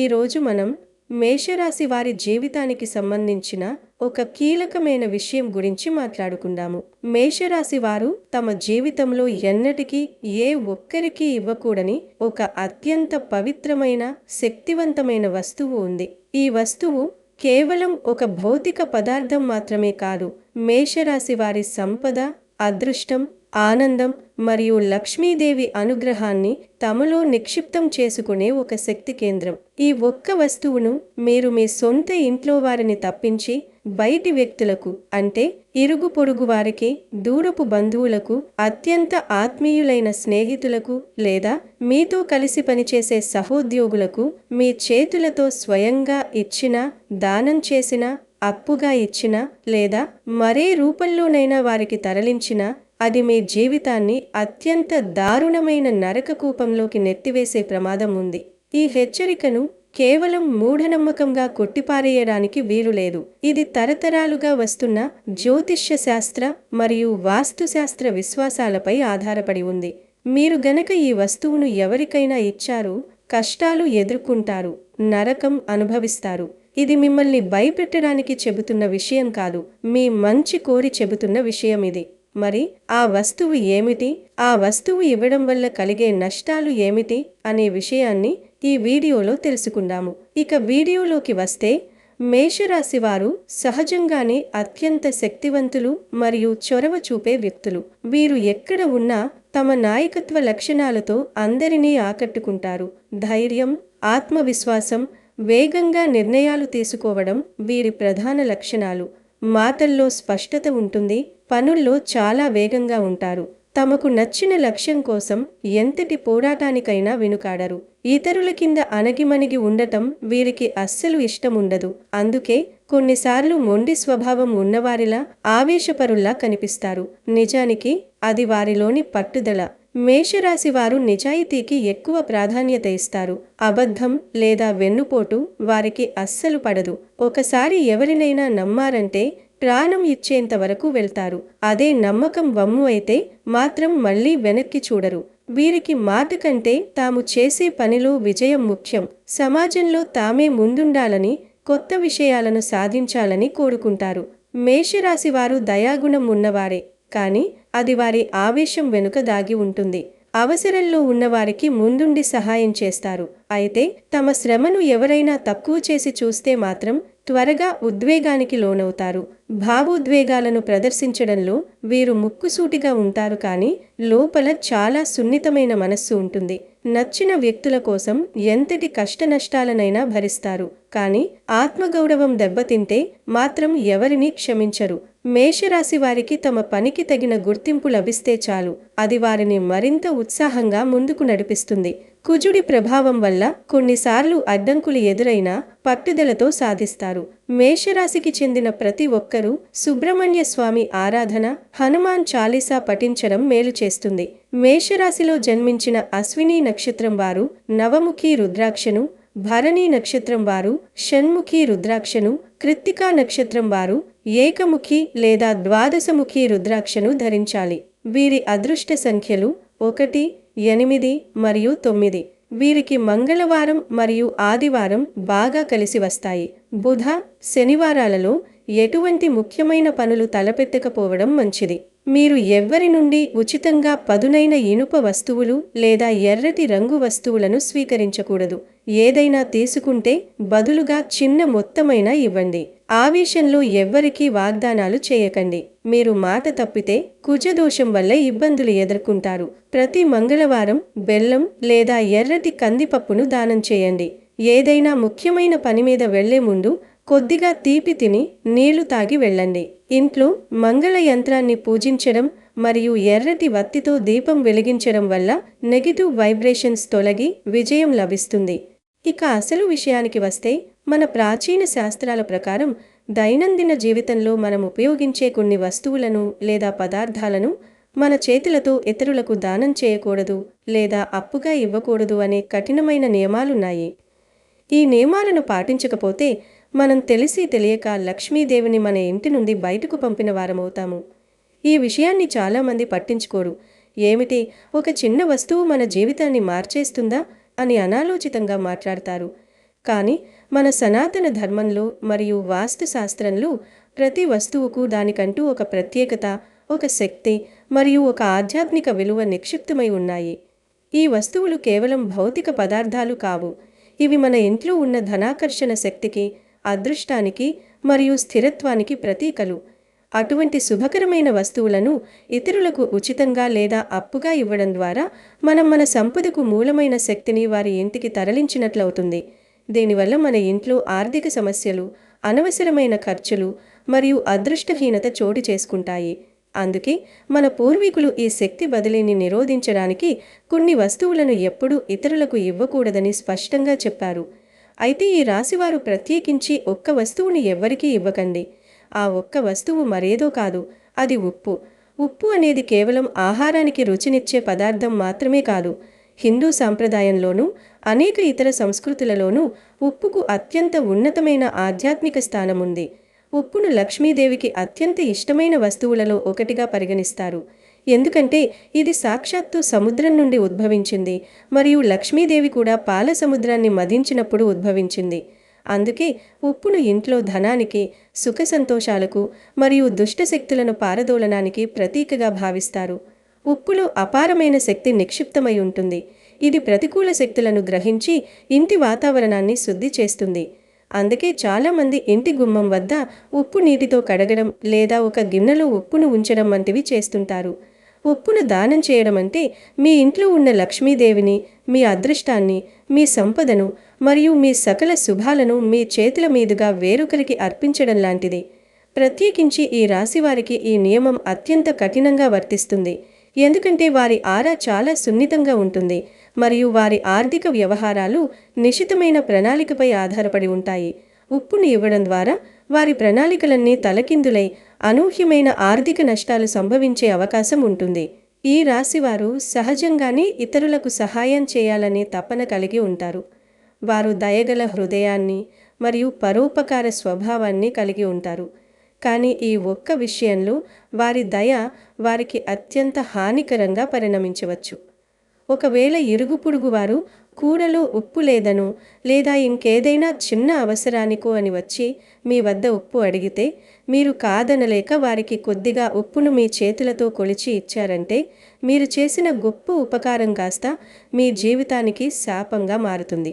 ఈరోజు మనం మేషరాశి వారి జీవితానికి సంబంధించిన ఒక కీలకమైన విషయం గురించి మాట్లాడుకుందాము. మేషరాశి వారు తమ జీవితంలో ఎన్నటికీ ఏ ఒక్కరికి ఇవ్వకూడని ఒక అత్యంత పవిత్రమైన, శక్తివంతమైన వస్తువు ఉంది. ఈ వస్తువు కేవలం ఒక భౌతిక పదార్థం మాత్రమే కాదు, మేషరాశి వారి సంపద, అదృష్టం, ఆనందం మరియు లక్ష్మీదేవి అనుగ్రహాన్ని తమలో నిక్షిప్తం చేసుకునే ఒక శక్తి కేంద్రం. ఈ ఒక్క వస్తువును మీరు మీ సొంత ఇంట్లో వారిని తప్పించి బయటి వ్యక్తులకు, అంటే ఇరుగు పొరుగు వారికి, దూరపు బంధువులకు, అత్యంత ఆత్మీయులైన స్నేహితులకు లేదా మీతో కలిసి పనిచేసే సహోద్యోగులకు మీ చేతులతో స్వయంగా ఇచ్చినా, దానం చేసినా, అప్పుగా ఇచ్చినా లేదా మరే రూపంలోనైనా వారికి తరలించినా అది మీ జీవితాన్ని అత్యంత దారుణమైన నరక కూపంలోకి నెట్టివేసే ప్రమాదం ఉంది. ఈ హెచ్చరికను కేవలం మూఢనమ్మకంగా కొట్టిపారేయడానికి వీలులేదు. ఇది తరతరాలుగా వస్తున్న జ్యోతిష్య శాస్త్ర మరియు వాస్తుశాస్త్ర విశ్వాసాలపై ఆధారపడి ఉంది. మీరు గనక ఈ వస్తువును ఎవరికైనా ఇచ్చారు, కష్టాలు ఎదుర్కొంటారు, నరకం అనుభవిస్తారు. ఇది మిమ్మల్ని భయపెట్టడానికి చెబుతున్న విషయం కాదు, మీ మంచి కోరి చెబుతున్న విషయం ఇది. మరి ఆ వస్తువు ఏమిటి, ఆ వస్తువు ఇవ్వడం వల్ల కలిగే నష్టాలు ఏమిటి అనే విషయాన్ని ఈ వీడియోలో తెలుసుకుందాము. ఇక వీడియోలోకి వస్తే, మేషరాశి వారు సహజంగానే అత్యంత శక్తివంతులు మరియు చొరవ చూపే వ్యక్తులు. వీరు ఎక్కడ ఉన్నా తమ నాయకత్వ లక్షణాలతో అందరినీ ఆకట్టుకుంటారు. ధైర్యం, ఆత్మవిశ్వాసం, వేగంగా నిర్ణయాలు తీసుకోవడం వీరి ప్రధాన లక్షణాలు. మాటల్లో స్పష్టత ఉంటుంది, పనుల్లో చాలా వేగంగా ఉంటారు. తమకు నచ్చిన లక్ష్యం కోసం ఎంతటి పోరాటానికైనా వెనుకాడరు. ఇతరుల కింద అణగిమణిగి ఉండటం వీరికి అస్సలు ఇష్టముండదు. అందుకే కొన్నిసార్లు మొండి స్వభావం ఉన్నవారిలా, ఆవేశపరుల్లా కనిపిస్తారు. నిజానికి అది వారిలోని పట్టుదల. మేషరాశి వారు నిజాయితీకి ఎక్కువ ప్రాధాన్యత ఇస్తారు. అబద్ధం లేదా వెన్నుపోటు వారికి అస్సలు పడదు. ఒకసారి ఎవరినైనా నమ్మారంటే ప్రాణం ఇచ్చేంత వరకు వెళ్తారు. అదే నమ్మకం వమ్ము అయితే మాత్రం మళ్ళీ వెనక్కి చూడరు. వీరికి మాట కంటే తాము చేసే పనిలో విజయం ముఖ్యం. సమాజంలో తామే ముందుండాలని, కొత్త విషయాలను సాధించాలని కోరుకుంటారు. మేషరాశి వారు దయాగుణం ఉన్నవారే, కానీ అది వారి ఆవేశం వెనుక దాగి ఉంటుంది. అవసరంలో ఉన్నవారికి ముందుండి సహాయం చేస్తారు. అయితే తమ శ్రమను ఎవరైనా తక్కువ చేసి చూస్తే మాత్రం త్వరగా ఉద్వేగానికి లోనవుతారు. భావోద్వేగాలను ప్రదర్శించడంలో వీరు ముక్కుసూటిగా ఉంటారు, కానీ లోపల చాలా సున్నితమైన మనస్సు ఉంటుంది. నచ్చిన వ్యక్తుల కోసం ఎంతటి కష్టనష్టాలనైనా భరిస్తారు, కానీ ఆత్మగౌరవం దెబ్బతింటే మాత్రం ఎవరినీ క్షమించరు. మేషరాశి వారికి తమ పనికి తగిన గుర్తింపు లభిస్తే చాలు, అది వారిని మరింత ఉత్సాహంగా ముందుకు నడిపిస్తుంది. కుజుడి ప్రభావం వల్ల కొన్నిసార్లు అడ్డంకులు ఎదురైనా పట్టుదలతో సాధిస్తారు. మేషరాశికి చెందిన ప్రతి ఒక్కరూ సుబ్రహ్మణ్య స్వామి ఆరాధన, హనుమాన్ చాలీసా పఠించడం మేలు చేస్తుంది. మేషరాశిలో జన్మించిన అశ్విని నక్షత్రం వారు నవముఖి రుద్రాక్షను, భరణి నక్షత్రం వారు షణ్ముఖి రుద్రాక్షను, కృత్తికా నక్షత్రం వారు ఏకముఖి లేదా ద్వాదశముఖి రుద్రాక్షను ధరించాలి. వీరి అదృష్ట సంఖ్యలు 1, 8 మరియు 9. వీరికి మంగళవారం మరియు ఆదివారం బాగా కలిసి వస్తాయి. బుధ, శనివారాలలో ఎటువంటి ముఖ్యమైన పనులు తలపెట్టకపోవడం మంచిది. మీరు ఎవ్వరి నుండి ఉచితంగా పదునైన ఇనుప వస్తువులు లేదా ఎర్రటి రంగు వస్తువులను స్వీకరించకూడదు. ఏదైనా తీసుకుంటే బదులుగా చిన్న మొత్తమైన ఇవ్వండి. ఆవేశంలో ఎవ్వరికీ వాగ్దానాలు చేయకండి. మీరు మాట తప్పితే కుజదోషం వల్ల ఇబ్బందులు ఎదుర్కొంటారు. ప్రతి మంగళవారం బెల్లం లేదా ఎర్రటి కందిపప్పును దానం చేయండి. ఏదైనా ముఖ్యమైన పని మీద వెళ్లే ముందు కొద్దిగా తీపి తిని నీళ్లు తాగి వెళ్ళండి. ఇంట్లో మంగళ యంత్రాన్ని పూజించడం మరియు ఎర్రటి వత్తితో దీపం వెలిగించడం వల్ల నెగిటివ్ వైబ్రేషన్స్ తొలగి విజయం లభిస్తుంది. ఇక అసలు విషయానికి వస్తే, మన ప్రాచీన శాస్త్రాల ప్రకారం దైనందిన జీవితంలో మనం ఉపయోగించే కొన్ని వస్తువులను లేదా పదార్థాలను మన చేతులతో ఇతరులకు దానం చేయకూడదు లేదా అప్పుగా ఇవ్వకూడదు అనే కఠినమైన నియమాలున్నాయి. ఈ నియమాలను పాటించకపోతే మనం తెలిసి తెలియక లక్ష్మీదేవిని మన ఇంటి నుండి బయటకు పంపిన వారమవుతాము. ఈ విషయాన్ని చాలామంది పట్టించుకోరు. ఏమిటి, ఒక చిన్న వస్తువు మన జీవితాన్ని మార్చేస్తుందా అని అనాలోచితంగా మాట్లాడతారు. కానీ మన సనాతన ధర్మంలో మరియు వాస్తు శాస్త్రంలో ప్రతి వస్తువుకు దానికంటూ ఒక ప్రత్యేకత, ఒక శక్తి మరియు ఒక ఆధ్యాత్మిక విలువ నిక్షిప్తమై ఉన్నాయి. ఈ వస్తువులు కేవలం భౌతిక పదార్థాలు కావు. ఇవి మన ఇంట్లో ఉన్న ధనాకర్షణ శక్తికి, అదృష్టానికి మరియు స్థిరత్వానికి ప్రతీకలు. అటువంటి శుభకరమైన వస్తువులను ఇతరులకు ఉచితంగా లేదా అప్పుగా ఇవ్వడం ద్వారా మనం మన సంపదకు మూలమైన శక్తిని వారి ఇంటికి తరలించినట్లవుతుంది. దీనివల్ల మన ఇంట్లో ఆర్థిక సమస్యలు, అనవసరమైన ఖర్చులు మరియు అదృష్టహీనత చోటు చేసుకుంటాయి. అందుకే మన పూర్వీకులు ఈ శక్తి బదిలీని నిరోధించడానికి కొన్ని వస్తువులను ఎప్పుడూ ఇతరులకు ఇవ్వకూడదని స్పష్టంగా చెప్పారు. అయితే ఈ రాశివారు ప్రత్యేకించి ఒక్క వస్తువుని ఎవ్వరికీ ఇవ్వకండి. ఆ ఒక్క వస్తువు మరేదో కాదు, అది ఉప్పు. ఉప్పు అనేది కేవలం ఆహారానికి రుచినిచ్చే పదార్థం మాత్రమే కాదు. హిందూ సాంప్రదాయంలోనూ అనేక ఇతర సంస్కృతులలోనూ ఉప్పుకు అత్యంత ఉన్నతమైన ఆధ్యాత్మిక స్థానముంది. ఉప్పును లక్ష్మీదేవికి అత్యంత ఇష్టమైన వస్తువులలో ఒకటిగా పరిగణిస్తారు. ఎందుకంటే ఇది సాక్షాత్తు సముద్రం నుండి ఉద్భవించింది మరియు లక్ష్మీదేవి కూడా పాల సముద్రాన్ని మదించినప్పుడు ఉద్భవించింది. అందుకే ఉప్పును ఇంట్లో ధనానికి, సుఖ సంతోషాలకు మరియు దుష్టశక్తులను పారదోలనానికి ప్రతీకగా భావిస్తారు. ఉప్పులో అపారమైన శక్తి నిక్షిప్తమై ఉంటుంది. ఇది ప్రతికూల శక్తులను గ్రహించి ఇంటి వాతావరణాన్ని శుద్ధి చేస్తుంది. అందుకే చాలామంది ఇంటి గుమ్మం వద్ద ఉప్పు నీటితో కడగడం లేదా ఒక గిన్నెలో ఉప్పును ఉంచడం వంటివి చేస్తుంటారు. ఉప్పును దానం చేయడం అంటే మీ ఇంట్లో ఉన్న లక్ష్మీదేవిని, మీ అదృష్టాన్ని, మీ సంపదను మరియు మీ సకల శుభాలను మీ చేతుల మీదుగా వేరొకరికి అర్పించడం లాంటిది. ప్రత్యేకించి ఈ రాశివారికి ఈ నియమం అత్యంత కఠినంగా వర్తిస్తుంది. ఎందుకంటే వారి ఆరా చాలా సున్నితంగా ఉంటుంది మరియు వారి ఆర్థిక వ్యవహారాలు నిశితమైన ప్రణాళికపై ఆధారపడి ఉంటాయి. ఉప్పుని ఇవ్వడం ద్వారా వారి ప్రణాళికలన్నీ తలకిందులై అనూహ్యమైన ఆర్థిక నష్టాలు సంభవించే అవకాశం ఉంటుంది. ఈ రాశివారు సహజంగానే ఇతరులకు సహాయం చేయాలనే తపన కలిగి ఉంటారు. వారు దయగల హృదయాన్ని మరియు పరోపకార స్వభావాన్ని కలిగి ఉంటారు. కానీ ఈ ఒక్క విషయంలో వారి దయ వారికి అత్యంత హానికరంగా పరిణమించవచ్చు. ఒకవేళ ఇరుగు పొరుగువారు కూరలో ఉప్పు లేదనో లేదా ఇంకేదైనా చిన్న అవసరానికో అని వచ్చి మీ వద్ద ఉప్పు అడిగితే మీరు కాదనలేక వారికి కొద్దిగా ఉప్పును మీ చేతులతో కొలిచి ఇచ్చారంటే మీరు చేసిన గొప్ప ఉపకారం కాస్త మీ జీవితానికి శాపంగా మారుతుంది.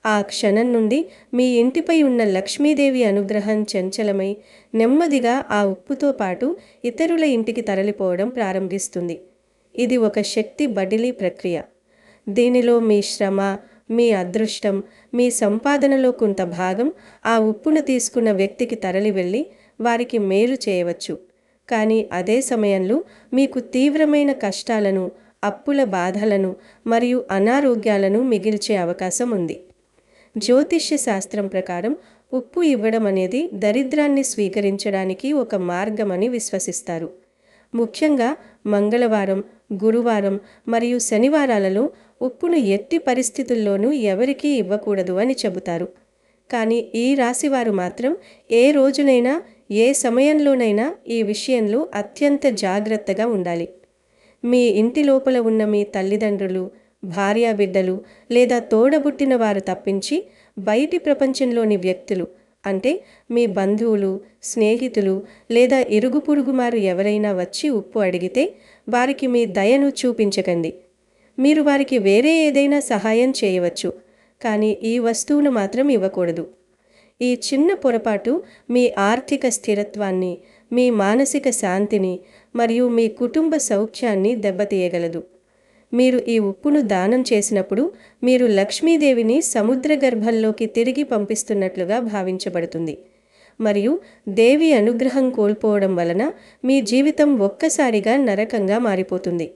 ఆ క్షణం నుండి మీ ఇంటిపై ఉన్న లక్ష్మీదేవి అనుగ్రహం చంచలమై నెమ్మదిగా ఆ ఉప్పుతో పాటు ఇతరుల ఇంటికి తరలిపోవడం ప్రారంభిస్తుంది. ఇది ఒక శక్తి బదిలీ ప్రక్రియ. దీనిలో మీ శ్రమ, మీ అదృష్టం, మీ సంపాదనలో కొంత భాగం ఆ ఉప్పును తీసుకున్న వ్యక్తికి తరలి వెళ్ళి వారికి మేలు చేయవచ్చు. కానీ అదే సమయంలో మీకు తీవ్రమైన కష్టాలను, అప్పుల బాధలను మరియు అనారోగ్యాలను మిగిల్చే అవకాశం ఉంది. జ్యోతిష్య శాస్త్రం ప్రకారం ఉప్పు ఇవ్వడం అనేది దరిద్రాన్ని స్వీకరించడానికి ఒక మార్గమని విశ్వసిస్తారు. ముఖ్యంగా మంగళవారం, గురువారం మరియు శనివారాలలో ఉప్పును ఎట్టి పరిస్థితుల్లోనూ ఎవరికీ ఇవ్వకూడదు అని చెబుతారు. కానీ ఈ రాశివారు మాత్రం ఏ రోజునైనా, ఏ సమయంలోనైనా ఈ విషయంలో అత్యంత జాగ్రత్తగా ఉండాలి. మీ ఇంటి లోపల ఉన్న మీ తల్లిదండ్రులు, భార్యాబిడ్డలు లేదా తోడబుట్టిన వారు తప్పించి బయటి ప్రపంచంలోని వ్యక్తులు అంటే మీ బంధువులు, స్నేహితులు లేదా ఇరుగు పొరుగుమారు ఎవరైనా వచ్చి ఉప్పు అడిగితే వారికి మీ దయను చూపించకండి. మీరు వారికి వేరే ఏదైనా సహాయం చేయవచ్చు, కానీ ఈ వస్తువును మాత్రం ఇవ్వకూడదు. ఈ చిన్న పొరపాటు మీ ఆర్థిక స్థిరత్వాన్ని, మీ మానసిక శాంతిని మరియు మీ కుటుంబ సౌఖ్యాన్ని దెబ్బతీయగలదు. మీరు ఈ ఉప్పును దానం చేసినప్పుడు మీరు లక్ష్మీదేవిని సముద్ర గర్భంలోకి తిరిగి పంపిస్తున్నట్లుగా భావించబడుతుంది మరియు దేవి అనుగ్రహం కోల్పోవడం వలన మీ జీవితం ఒక్కసారిగా నరకంగా మారిపోతుంది.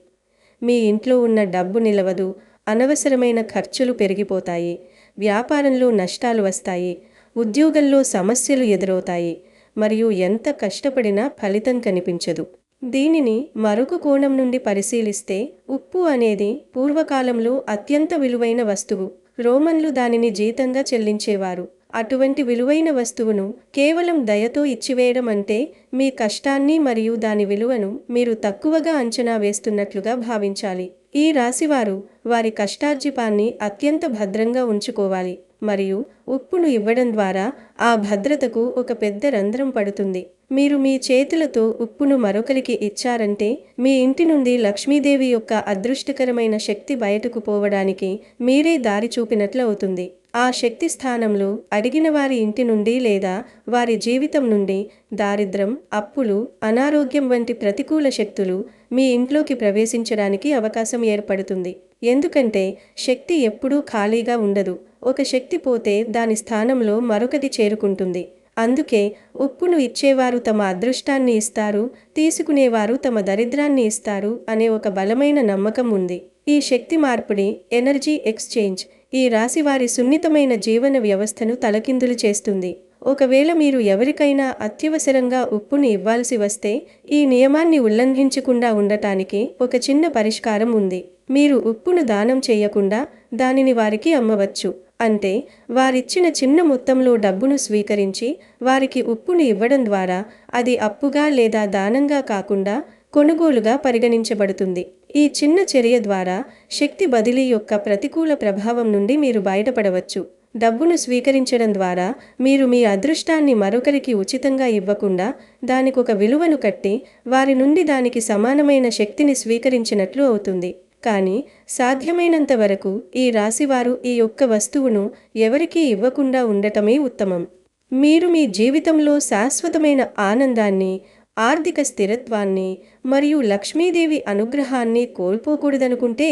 మీ ఇంట్లో ఉన్న డబ్బు నిలవదు, అనవసరమైన ఖర్చులు పెరిగిపోతాయి, వ్యాపారంలో నష్టాలు వస్తాయి, ఉద్యోగంలో సమస్యలు ఎదురవుతాయి మరియు ఎంత కష్టపడినా ఫలితం కనిపించదు. దీనిని మరొక కోణం నుండి పరిశీలిస్తే ఉప్పు అనేది పూర్వకాలంలో అత్యంత విలువైన వస్తువు. రోమన్లు దానిని జీతంగా చెల్లించేవారు. అటువంటి విలువైన వస్తువును కేవలం దయతో ఇచ్చివేయడం అంటే మీ కష్టాన్ని మరియు దాని విలువను మీరు తక్కువగా అంచనా వేస్తున్నట్లుగా భావించాలి. ఈ రాశివారు వారి కష్టార్జితాన్ని అత్యంత భద్రంగా ఉంచుకోవాలి మరియు ఉప్పును ఇవ్వడం ద్వారా ఆ భద్రతకు ఒక పెద్ద రంధ్రం పడుతుంది. మీరు మీ చేతులతో ఉప్పును మరొకరికి ఇచ్చారంటే మీ ఇంటి నుండి లక్ష్మీదేవి యొక్క అదృష్టకరమైన శక్తి బయటకు పోవడానికి మీరే దారి చూపినట్లు అవుతుంది. ఆ శక్తి స్థానంలో అడిగిన వారి ఇంటి నుండి లేదా వారి జీవితం నుండి దారిద్ర్యం, అప్పులు, అనారోగ్యం వంటి ప్రతికూల శక్తులు మీ ఇంట్లోకి ప్రవేశించడానికి అవకాశం ఏర్పడుతుంది. ఎందుకంటే శక్తి ఎప్పుడూ ఖాళీగా ఉండదు. ఒక శక్తి పోతే దాని స్థానంలో మరొకటి చేరుకుంటుంది. అందుకే ఉప్పును ఇచ్చేవారు తమ అదృష్టాన్ని ఇస్తారు, తీసుకునేవారు తమ దరిద్రాన్ని ఇస్తారు అనే ఒక బలమైన నమ్మకం ఉంది. ఈ శక్తి మార్పిడి, ఎనర్జీ ఎక్స్చేంజ్ ఈ రాశివారి సున్నితమైన జీవన వ్యవస్థను తలకిందులు చేస్తుంది. ఒకవేళ మీరు ఎవరికైనా అత్యవసరంగా ఉప్పుని ఇవ్వాల్సి వస్తే ఈ నియమాన్ని ఉల్లంఘించకుండా ఉండటానికి ఒక చిన్న పరిష్కారం ఉంది. మీరు ఉప్పును దానం చేయకుండా దానిని వారికి అమ్మవచ్చు. అంటే వారిచ్చిన చిన్న మొత్తంలో డబ్బును స్వీకరించి వారికి ఉప్పును ఇవ్వడం ద్వారా అది అప్పుగా లేదా దానంగా కాకుండా కొనుగోలుగా పరిగణించబడుతుంది. ఈ చిన్న చర్య ద్వారా శక్తి బదిలీ యొక్క ప్రతికూల ప్రభావం నుండి మీరు బయటపడవచ్చు. డబ్బును స్వీకరించడం ద్వారా మీరు మీ అదృష్టాన్ని మరొకరికి ఉచితంగా ఇవ్వకుండా దానికొక విలువను కట్టి వారి నుండి దానికి సమానమైన శక్తిని స్వీకరించినట్లు అవుతుంది. కానీ సాధ్యమైనంత వరకు ఈ రాశివారు ఈ యొక్క వస్తువును ఎవరికీ ఇవ్వకుండా ఉండటమే ఉత్తమం. మీరు మీ జీవితంలో శాశ్వతమైన ఆనందాన్ని, ఆర్థిక స్థిరత్వాన్ని మరియు లక్ష్మీదేవి అనుగ్రహాన్ని కోల్పోకూడదనుకుంటే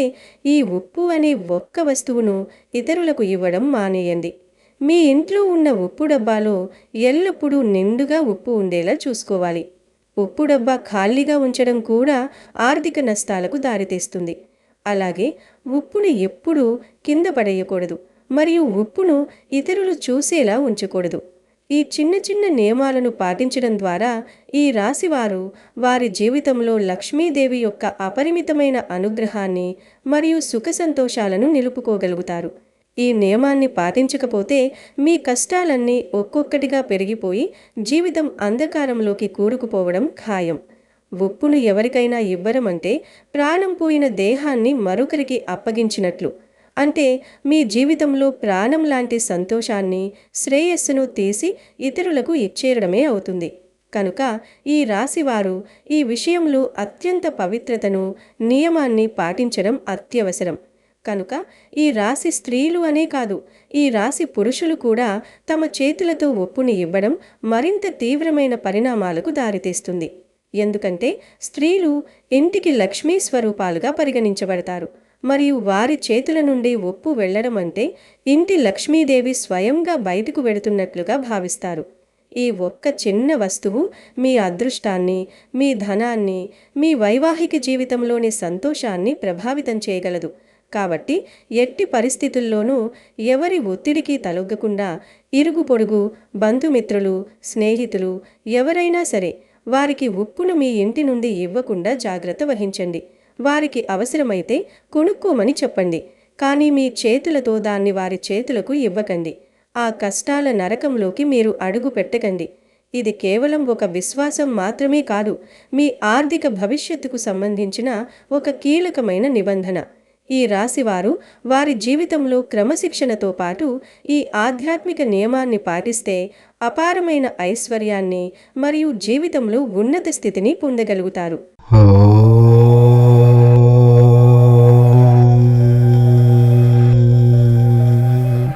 ఈ ఉప్పు అనే ఒక్క వస్తువును ఇతరులకు ఇవ్వడం మానేయండి. మీ ఇంట్లో ఉన్న ఉప్పు డబ్బాలో ఎల్లప్పుడూ నిండుగా ఉప్పు ఉండేలా చూసుకోవాలి. ఉప్పు డబ్బా ఖాళీగా ఉంచడం కూడా ఆర్థిక నష్టాలకు దారితీస్తుంది. అలాగే ఉప్పుని ఎప్పుడూ కింద పడేయకూడదు మరియు ఉప్పును ఇతరులు చూసేలా ఉంచకూడదు. ఈ చిన్న చిన్న నియమాలను పాటించడం ద్వారా ఈ రాశివారు వారి జీవితంలో లక్ష్మీదేవి యొక్క అపరిమితమైన అనుగ్రహాన్ని మరియు సుఖ సంతోషాలను నిలుపుకోగలుగుతారు. ఈ నియమాన్ని పాటించకపోతే మీ కష్టాలన్నీ ఒక్కొక్కటిగా పెరిగిపోయి జీవితం అంధకారంలోకి కూరుకుపోవడం ఖాయం. ఉప్పును ఎవరికైనా ఇవ్వడమంటే ప్రాణం పోయిన దేహాన్ని మరొకరికి అప్పగించినట్లు. అంటే మీ జీవితంలో ప్రాణం లాంటి సంతోషాన్ని, శ్రేయస్సును తీసి ఇతరులకు ఇచ్చేయడమే అవుతుంది. కనుక ఈ రాశివారు ఈ విషయంలో అత్యంత పవిత్రతను, నియమాన్ని పాటించడం అత్యవసరం. కనుక ఈ రాశి స్త్రీలు అనే కాదు, ఈ రాశి పురుషులు కూడా తమ చేతులతో ఉప్పుని ఇవ్వడం మరింత తీవ్రమైన పరిణామాలకు దారితీస్తుంది. ఎందుకంటే స్త్రీలు ఇంటికి లక్ష్మీ స్వరూపాలుగా పరిగణించబడతారు మరియు వారి చేతుల నుండి ఉప్పు వెళ్లడం అంటే ఇంటి లక్ష్మీదేవి స్వయంగా బయటకు వెడుతున్నట్లుగా భావిస్తారు. ఈ ఒక్క చిన్న వస్తువు మీ అదృష్టాన్ని, మీ ధనాన్ని, మీ వైవాహిక జీవితంలోని సంతోషాన్ని ప్రభావితం చేయగలదు. కాబట్టి ఎట్టి పరిస్థితుల్లోనూ ఎవరి ఒత్తిడికి తలొగ్గకుండా ఇరుగు పొరుగు, బంధుమిత్రులు, స్నేహితులు ఎవరైనా సరే వారికి ఉప్పును మీ ఇంటి నుండి ఇవ్వకుండా జాగ్రత్త వహించండి. వారికి అవసరమైతే కొనుక్కోమని చెప్పండి, కానీ మీ చేతులతో దాన్ని వారి చేతులకు ఇవ్వకండి. ఆ కష్టాల నరకంలోకి మీరు అడుగు పెట్టకండి. ఇది కేవలం ఒక విశ్వాసం మాత్రమే కాదు, మీ ఆర్థిక భవిష్యత్తుకు సంబంధించిన ఒక కీలకమైన నిబంధన. ఈ రాశివారు వారి జీవితంలో క్రమశిక్షణతో పాటు ఈ ఆధ్యాత్మిక నియమాన్ని పాటిస్తే అపారమైన ఐశ్వర్యాన్ని మరియు జీవితంలో ఉన్నత స్థితిని పొందగలుగుతారు.